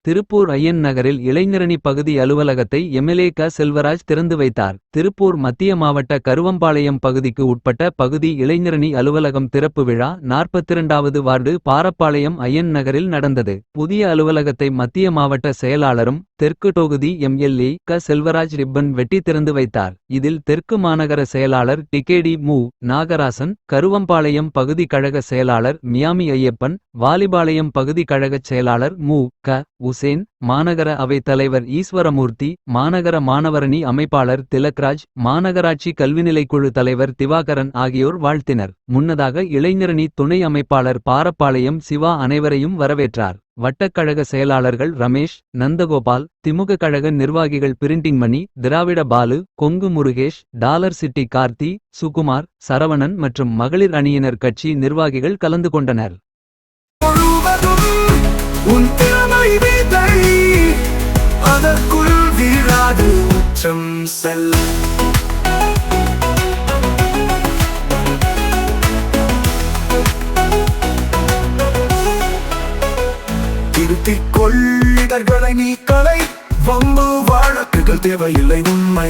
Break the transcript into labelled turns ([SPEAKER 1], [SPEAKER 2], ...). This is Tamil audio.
[SPEAKER 1] திருப்பூர் ஐயன் நகரில் இளைஞரணி பகுதி அலுவலகத்தை எம்எல்ஏ க. செல்வராஜ் திறந்து வைத்தார். திருப்பூர் மத்திய மாவட்ட கருவம்பாளையம் பகுதிக்கு உட்பட்ட பகுதி இளைஞரணி அலுவலகம் திறப்பு விழா 42வது வார்டு பாரப்பாளையம் ஐயன் நகரில் நடந்தது. புதிய அலுவலகத்தை மத்திய மாவட்ட செயலாளரும் தெற்கு தொகுதி எம்எல்ஏ க. செல்வராஜ் ரிப்பன் வெட்டி திறந்து வைத்தார். இதில் தெற்கு மாநகர செயலாளர் டிகேடி மு. நாகராசன், கருவம்பாளையம் பகுதி கழக செயலாளர் மியாமி ஐயப்பன், வாலிபாளையம் பகுதி கழகச் செயலாளர் மு. க. உசேன், மாநகர அவைத் தலைவர் ஈஸ்வரமூர்த்தி, மாநகர மாணவரணி அமைப்பாளர் திலக்ராஜ், மாநகராட்சி கல்விநிலைக்குழு தலைவர் திவாகரன் ஆகியோர் வாழ்த்தினர். முன்னதாக இளைஞரணி துணை அமைப்பாளர் பாரப்பாளையம் சிவா அனைவரையும் வரவேற்றார். வட்டக்கழக செயலாளர்கள் ரமேஷ், நந்தகோபால், திமுக கழக நிர்வாகிகள் பிரிண்டிங் மணி, திராவிட பாலு, கொங்கு முருகேஷ், டாலர் சிட்டி கார்த்தி, சுகுமார், சரவணன் மற்றும் மகளிர் அணியினர் கட்சி நிர்வாகிகள் கலந்து கொண்டனர். அதற்குள் வீராது உச்சம் செல். திருத்திக் கொள் இடர்களை நீ கலை. வம்பு வழக்குகள் தேவையில்லை உண்மை.